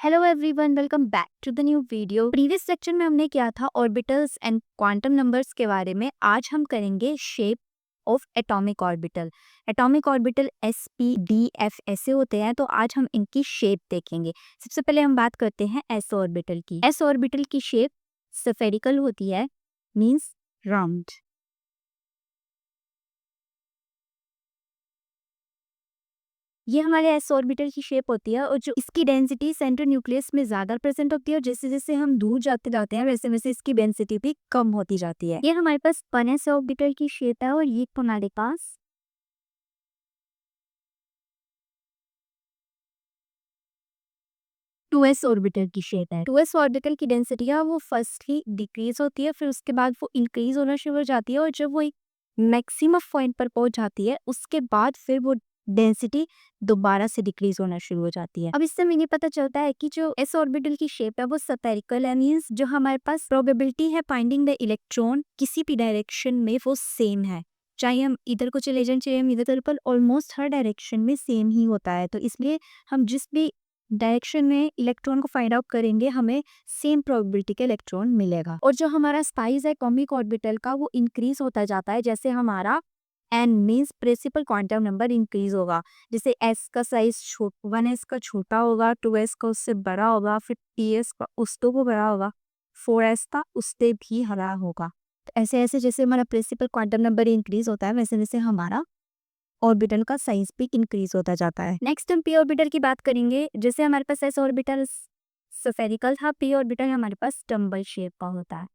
Hello everyone, welcome back to the new video. Previous section में हमने किया था ऑर्बिटल्स एंड क्वांटम नंबर्स के बारे में। आज हम करेंगे shape of atomic orbital. Atomic orbital S P D F ऐसे होते हैं, तो आज हम इनकी शेप देखेंगे। सबसे पहले हम बात करते हैं एस ऑर्बिटल की। एस ऑर्बिटल की शेप स्फेरिकल होती है, मींस राउंड। ये हमारे एस ऑर्बिटल की शेप होती है और जो इसकी डेंसिटी सेंट्रल न्यूक्लियस में ज़्यादा प्रेजेंट होती है और जैसे जैसे हम दूर जाते जाते हैं वैसे वैसे इसकी डेंसिटी भी कम होती जाती है। ये हमारे पास 1s ऑर्बिटल की शेप है और ये हमारे पास 2s ऑर्बिटल की शेप है। 2s ऑर्बिटल की डेंसिटी है वो फर्स्टली डिक्रीज होती है, फिर उसके बाद वो इंक्रीज होना शुरू हो जाती है और जब वो एक मैक्सिमम पॉइंट पर पहुंच जाती है उसके बाद फिर वो डेंसिटी दोबारा से डिक्रीज होना शुरू हो जाती है। अब इससे हमें ये पता चलता है कि जो एस ऑर्बिटल की शेप है वो स्फेरिकल है, मींस जो हमारे पास प्रोबेबिलिटी है फाइंडिंग द इलेक्ट्रॉन किसी भी डायरेक्शन में वो सेम है। चाहे हम इधर को चले जाएं चाहे हम इधर चले, पर ऑलमोस्ट हर डायरेक्शन में सेम ही होता है। तो इसलिए हम जिस भी डायरेक्शन में इलेक्ट्रॉन को फाइंड आउट करेंगे हमें सेम प्रोबेबिलिटी का इलेक्ट्रॉन मिलेगा। और जो हमारा साइज है एटॉमिक ऑर्बिटल का वो इंक्रीज होता जाता है जैसे हमारा n means principal quantum number increase होगा। जैसे एस का साइज 1s का छोटा होगा, 2s का उससे बड़ा होगा, फिर 3s का उससे वो बड़ा होगा, 4s का उससे भी बड़ा होगा। तो ऐसे ऐसे जैसे हमारा प्रिंसिपल क्वांटम नंबर इंक्रीज होता है वैसे वैसे हमारा ऑर्बिटल का साइज भी इंक्रीज होता जाता है। नेक्स्ट हम पी ऑर्बिटल की बात करेंगे। जैसे हमारे पास एस ऑर्बिटल स्फेरिकल था, पी ऑर्बिटल हमारे पास टम्बल शेप का होता है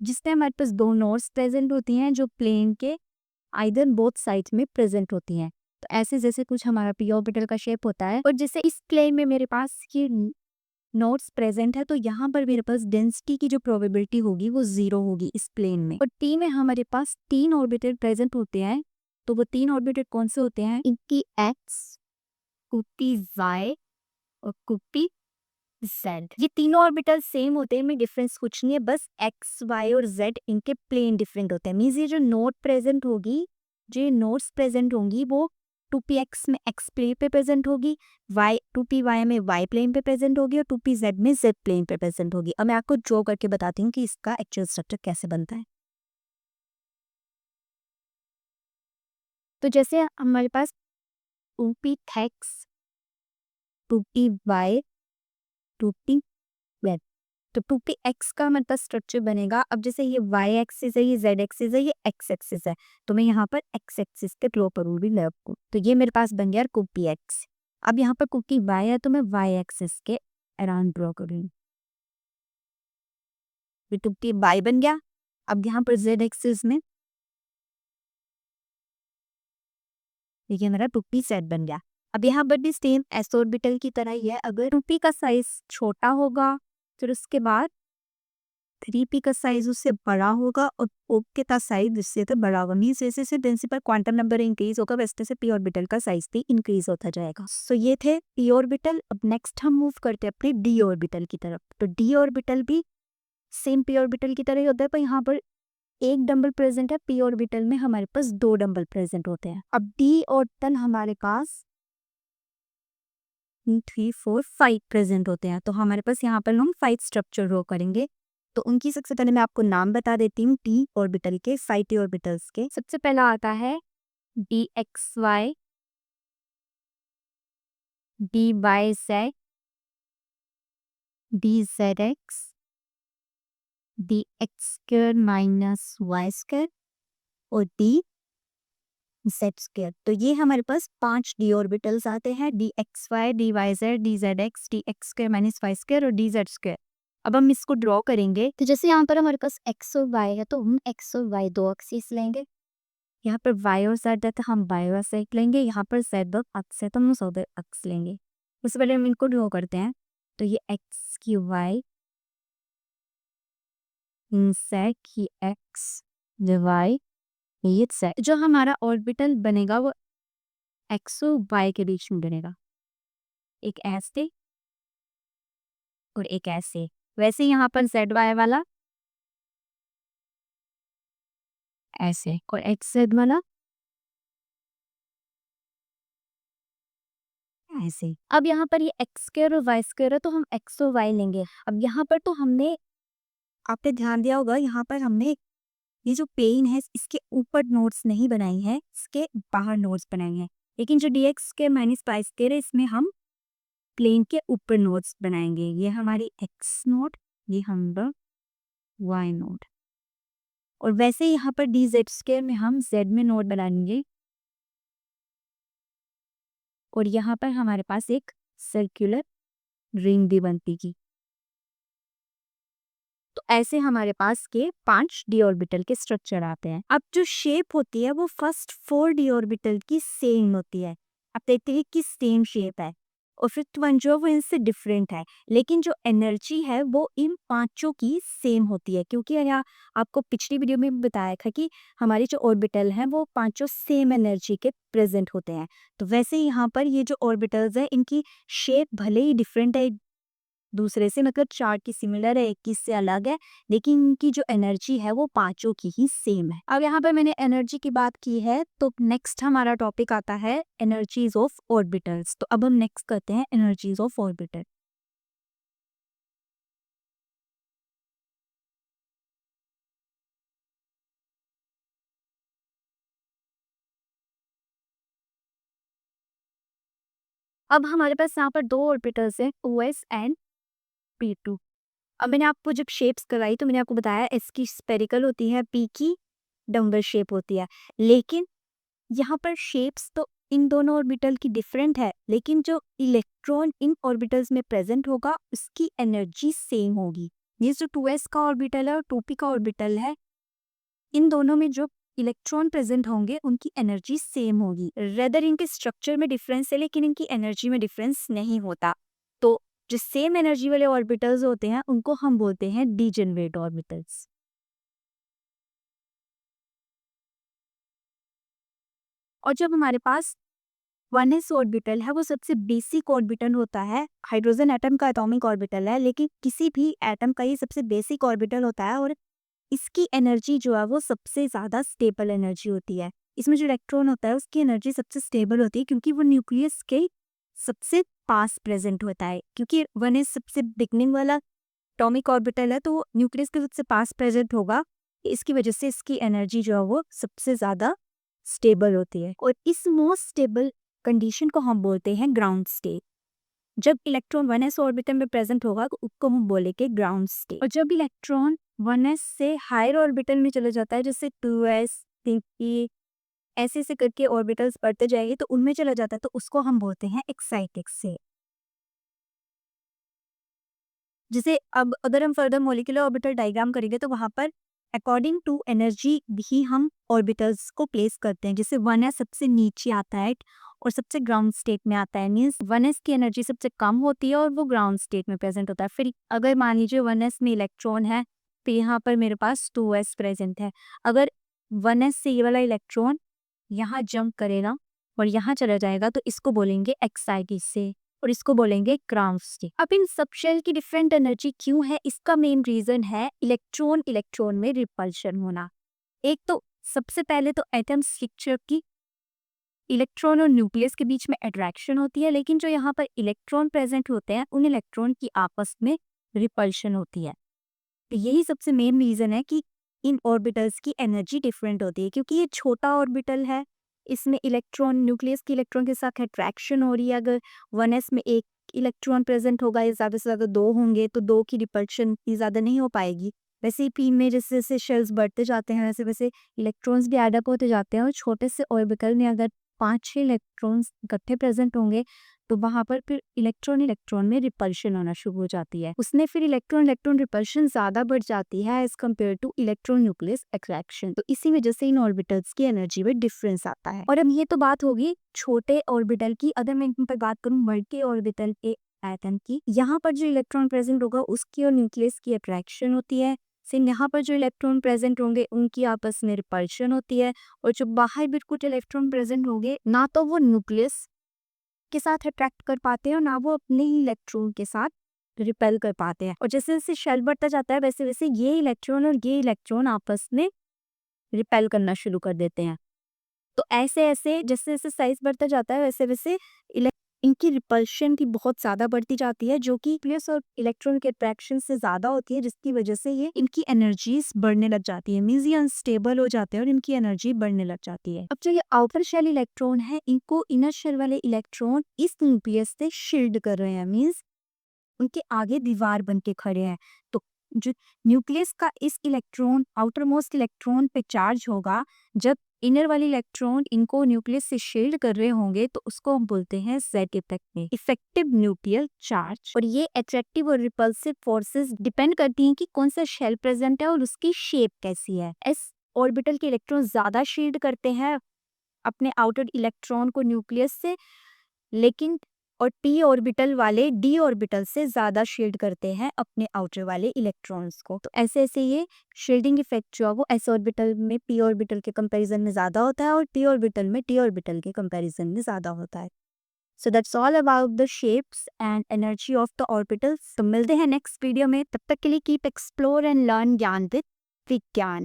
जिसमें हमारे पास दो नोड्स प्रेजेंट होती हैं जो प्लेन के आइदर बोथ साइड्स में प्रेजेंट होती हैं। तो ऐसे जैसे कुछ हमारा पी ऑर्बिटल का शेप होता है और जैसे इस प्लेन में मेरे पास ये नोड्स प्रेजेंट है तो यहाँ पर मेरे पास डेंसिटी की जो प्रोबेबिलिटी होगी वो 0 होगी इस प्लेन में। और टी में हमारे पास 3 ऑर्बिटल प्रेजेंट होते हैं। तो वो 3 ऑर्बिटल कौन से होते हैं? इनकी एक्स, कुप्पी वाई और कुप्पी जेड। ये तीनों ऑर्बिटल सेम होते हैं, इनमें डिफरेंस कुछ नहीं है, बस एक्स वाई और जेड इनके प्लेन डिफरेंट होते हैं। मीन्स ये जो नोड प्रेजेंट होगी, जो ये नोड्स प्रेजेंट होंगी वो 2p x में x प्लेन पे प्रेजेंट होगी, y 2py में y प्लेन पे प्रेजेंट होगी और 2pz में z प्लेन पे प्रेजेंट होगी। अब मैं आपको ड्रॉ करके बताती हूँ कि इसका एक्चुअल स्ट्रक्चर कैसे बनता है। तो जैसे हमारे पास 2p x 2py 2p तो 2px का मतलब स्ट्रक्चर बनेगा। अब जैसे ये y एक्सिस है, ये z एक्सिस है, ये x एक्सिस है, तो मैं यहाँ पर x एक्सिस के ड्रॉ करूंगी लेफ्ट को। तो ये मेरे पास बन गया कुप्पी x। अब यहाँ पर कुप्पी y है तो मैं y एक्सिस के अराउंड ड्रॉ करूंगी। ये कुप्पी y बन गया। अब यहाँ पर z एक्सिस में देखिए मेरा 2p z बन गया। अब यहाँ पर भी सेम s ऑर्बिटल की तरह ही है। अगर 2p का साइज छोटा होगा फिर उसके बाद 3p का साइज उससे बड़ा होगा और o के का साइज इससे तो बड़ा होगा। मीन्स जैसे जैसे डेंसिटी क्वांटम नंबर इंक्रीज होगा वैसे से p ऑर्बिटल का साइज भी इंक्रीज होता जाएगा। सो ये थे p ऑर्बिटल। अब नेक्स्ट हम मूव करते हैं अपने d ऑर्बिटल की तरफ। तो d ऑर्बिटल भी सेम p ऑर्बिटल की तरह ही होता है, पर यहाँ पर एक डंबल प्रेजेंट है, p ऑर्बिटल में हमारे पास 2 डंबल प्रेजेंट होते हैं। अब d ऑर्बिटल हमारे पास 3 4 5 प्रेजेंट होते हैं, तो हमारे पास यहाँ पर हम 5 स्ट्रक्चर ड्रॉ करेंगे। तो उनकी सबसे पहले मैं आपको नाम बता देती हूँ टी ऑर्बिटल के, 5 टी ऑर्बिटल्स के। सबसे पहला आता है d x y, d y z, d z x, d x square minus y square और डी जेड स्क्वायर। तो ये हमारे पास 5 डी ऑर्बिटल्स आते हैं, d x y, d y z, d z x, d x square minus y square और d z square. अब हम इसको ड्रॉ करेंगे तो जैसे यहाँ पर हमारे पास एक्स और वाई है तो हम एक्स और वाई दो एक्सिस लेंगे। यहाँ पर वाई और जेड है तो हम वाई और जेड लेंगे। यहाँ पर जेड और अक्स है तो हम जेड अक्स लेंगे। उससे पहले हम इनको ड्रॉ करते हैं। तो ये एक्स की वाई, जेड की एक्स, वाई, ये जेड। जो हमारा ऑर्बिटल बनेगा वो एक्स और वाई के बीच में बनेगा, एक ऐसे और एक ऐसे। वैसे यहाँ पर जेड वाई वाला ऐसे और एक्स जेड वाला ऐसे। अब यहाँ पर ये एक्स स्क्वायर और वाई स्क्वायर है तो हम एक्स और वाई लेंगे। अब यहाँ पर तो हमने, आपने ध्यान दिया होगा, यहाँ पर हमने ये जो प्लेन है इसके ऊपर नोट्स नहीं बनाई है, इसके बाहर नोट्स बनाए हैं। लेकिन जो dx के माइनस पाई स्क्वायर है इसमें हम प्लेन के ऊपर नोट्स बनाएंगे। ये हमारी x नोट, ये हमारा y नोट, और वैसे ही यहाँ पर dz स्क्वायर में हम z में नोट बनाएंगे। और यहाँ पर हमारे पास एक सर्कुलर रिंग भी बनती की। तो ऐसे हमारे पास के 5 d ऑर्बिटल के स्ट्रक्चर आते हैं। अब जो शेप होती है वो फर्स्ट 4 d ऑर्बिटल की सेम होती है। आप देखते हैं कि सेम शेप है, और फिफ्थ वन जो है वो इनसे डिफरेंट है, लेकिन जो एनर्जी है वो इन पांचों की सेम होती है। क्योंकि यहाँ आपको पिछली वीडियो में बताया था कि हमारी जो ऑर्बिटल हैं वो पांचों सेम एनर्जी के प्रेजेंट होते हैं। तो वैसे ही यहाँ पर ये जो ऑर्बिटल्स है इनकी शेप भले ही डिफरेंट है दूसरे से, मतलब चार की सिमिलर है, एक की से अलग है, लेकिन इनकी जो एनर्जी है वो पांचों की ही सेम है। अब यहाँ पर मैंने एनर्जी की बात की है, तो नेक्स्ट हमारा टॉपिक आता है एनर्जीज ऑफ ऑर्बिटल्स। तो अब हम नेक्स्ट करते हैं एनर्जीज ऑफ ऑर्बिटल। अब हमारे पास यहाँ पर दो ऑर्बिटल्स हैं, OS एंड P2। अब मैंने आपको जब शेप्स कराई तो मैंने आपको बताया S की स्पेरिकल होती है, P की डम्बल शेप होती है। लेकिन यहाँ पर शेप्स तो इन दोनों ऑर्बिटल की डिफरेंट है, लेकिन जो इलेक्ट्रॉन इन ऑर्बिटल्स में प्रेजेंट होगा उसकी एनर्जी सेम होगी। ये जो 2s का ऑर्बिटल है और 2p का ऑर्बिटल है, इन दोनों में जो इलेक्ट्रॉन प्रेजेंट होंगे उनकी एनर्जी सेम होगी। रेदर इनके स्ट्रक्चर में डिफरेंस है लेकिन इनकी एनर्जी में डिफरेंस नहीं होता। तो जो सेम एनर्जी वाले ऑर्बिटल्स होते हैं उनको हम बोलते हैं डीजेनरेट ऑर्बिटल्स। और जब हमारे पास 1s ऑर्बिटल है वो सबसे बेसिक ऑर्बिटल होता है, हाइड्रोजन एटम का एटॉमिक ऑर्बिटल है, लेकिन किसी भी एटम का ये सबसे बेसिक ऑर्बिटल होता है, और इसकी एनर्जी जो है वो सबसे ज़्यादा स्टेबल एनर्जी होती है। इसमें जो इलेक्ट्रॉन होता है उसकी एनर्जी सबसे स्टेबल होती है क्योंकि वो न्यूक्लियस के सबसे पास प्रेजेंट होता है। क्योंकि 1s सबसे बिगनिंग वाला एटॉमिक ऑर्बिटल है तो वो न्यूक्लियस के सबसे पास प्रेजेंट होगा, इसकी वजह से इसकी एनर्जी जो है वो सबसे ज़्यादा स्टेबल होती है। और इस मोस्ट स्टेबल कंडीशन को हम बोलते हैं ग्राउंड स्टेट। जब इलेक्ट्रॉन 1s ऑर्बिटल में प्रेजेंट होगा तो उसको हम बोलेंगे ग्राउंड स्टेट। और जब इलेक्ट्रॉन 1s से हायर ऑर्बिटल में चला जाता है, जैसे 2s 3p ऐसे ऐसे करके ऑर्बिटल्स बढ़ते जाएंगे तो उनमें चला जाता है, तो उसको हम बोलते हैं एक्साइटेड स्टेट। जैसे अब अगर हम फर्दर मोलिकुलर ऑर्बिटल डायग्राम करेंगे तो वहां पर अकॉर्डिंग टू एनर्जी भी हम ऑर्बिटल्स को प्लेस करते हैं। जैसे 1s सबसे नीचे आता है और सबसे ग्राउंड स्टेट में आता है, मीन्स 1s की एनर्जी सबसे कम होती है और वो ग्राउंड स्टेट में प्रेजेंट होता है। फिर अगर मान लीजिए 1s में इलेक्ट्रॉन है तो यहाँ पर मेरे पास 2s प्रेजेंट है। अगर 1s से ये वाला इलेक्ट्रॉन यहाँ जंप करेगा और यहाँ चला जाएगा तो इसको बोलेंगे एक्साइटेड से, और इसको बोलेंगे ग्राउंड स्टेट। अब इन सब शेल की डिफरेंट एनर्जी क्यों है, इसका मेन रीजन है इलेक्ट्रॉन इलेक्ट्रॉन में रिपल्शन होना। एक तो सबसे पहले तो एटम स्ट्रक्चर की इलेक्ट्रॉन और न्यूक्लियस के बीच में अट्रैक्शन होती है, लेकिन जो यहाँ पर इलेक्ट्रॉन प्रेजेंट होते हैं उन इलेक्ट्रॉन की आपस में रिपल्शन होती है। तो यही सबसे मेन रीजन है कि इन ऑर्बिटल्स की एनर्जी डिफरेंट होती है। क्योंकि ये छोटा ऑर्बिटल है, इसमें इलेक्ट्रॉन न्यूक्लियस के इलेक्ट्रॉन के साथ अट्रैक्शन हो रही है। अगर 1s में एक इलेक्ट्रॉन प्रेजेंट होगा या ज़्यादा से ज़्यादा दो होंगे तो दो की रिपल्शन इतनी ज़्यादा नहीं हो पाएगी। वैसे ही पी में जैसे जैसे शेल्स बढ़ते जाते हैं वैसे वैसे इलेक्ट्रॉन्स भी एडअप होते जाते हैं, और छोटे से ऑर्बिटल में अगर 5-6 इलेक्ट्रॉन्स इकट्ठे प्रेजेंट होंगे तो वहां पर फिर इलेक्ट्रॉन इलेक्ट्रॉन में रिपल्शन होना शुरू हो जाती है। उसमें फिर इलेक्ट्रॉन इलेक्ट्रॉन रिपल्शन ज्यादा बढ़ जाती है as compare to electron nucleus attraction. तो इसी वजह से इन ऑर्बिटल्स की एनर्जी में डिफरेंस आता है। और अब ये तो बात होगी छोटे ऑर्बिटल की। अगर मैं इन पर बात करूँ बड़े ऑर्बिटल के एटम की, यहाँ पर जो इलेक्ट्रॉन प्रेजेंट होगा उसकी और न्यूक्लियस की अट्रैक्शन होती है। सिर्फ यहाँ पर जो इलेक्ट्रॉन प्रेजेंट होंगे उनकी आपस में रिपल्शन होती है। और जो बाहर भी कुछ इलेक्ट्रॉन प्रेजेंट होंगे ना तो वो न्यूक्लियस के साथ अट्रैक्ट कर पाते हैं और ना वो अपने ही इलेक्ट्रॉन के साथ रिपेल कर पाते हैं। और जैसे जैसे शेल बढ़ता जाता है वैसे वैसे ये इलेक्ट्रॉन और ये इलेक्ट्रॉन आपस में रिपेल करना शुरू कर देते हैं। तो ऐसे ऐसे जैसे जैसे साइज बढ़ता जाता है वैसे वैसे इनकी रिपल्शन भी बहुत ज़्यादा बढ़ती जाती है, जो कि न्यूक्लियस और इलेक्ट्रॉन के अट्रैक्शन से ज़्यादा होती है, जिसकी वजह से ये इनकी एनर्जीज बढ़ने लग जाती है, मीन्स ये अनस्टेबल हो जाते हैं और इनकी एनर्जी बढ़ने लग जाती है। अब जो ये आउटर शेल इलेक्ट्रॉन है, इनको इनर शेल वाले इलेक्ट्रॉन इस न्यूक्लियस से शील्ड कर रहे हैं, मीन्स उनके आगे दीवार बन के खड़े हैं। तो जो न्यूक्लियस का इस इलेक्ट्रॉन आउटर मोस्ट इलेक्ट्रॉन पे चार्ज होगा, जब इनर वाले इलेक्ट्रॉन इनको न्यूक्लियस से शील्ड कर रहे होंगे, तो उसको हम बोलते हैं जेड इफेक्ट में इफेक्टिव न्यूक्लियर चार्ज। और ये अट्रैक्टिव और रिपल्सिव फोर्सेस डिपेंड करती हैं कि कौन सा शेल प्रेजेंट है और उसकी शेप कैसी है। एस ऑर्बिटल के इलेक्ट्रॉन ज्यादा शील्ड करते हैं अपने आउटर इलेक्ट्रॉन को न्यूक्लियस से, लेकिन और पी ऑर्बिटल वाले डी ऑर्बिटल से ज़्यादा शील्ड करते हैं अपने आउटर वाले इलेक्ट्रॉन्स को। तो ऐसे ऐसे ये शील्डिंग इफेक्ट जो है वो एस ऑर्बिटल में पी ऑर्बिटल के कंपैरिजन में ज़्यादा होता है और पी ऑर्बिटल में डी ऑर्बिटल के कंपैरिजन में ज़्यादा होता है। So that's all about the shapes and energy of the orbitals. तो मिलते हैं नेक्स्ट वीडियो में, तब तक के लिए कीप एक्सप्लोर एंड लर्न ज्ञान विद विज्ञान।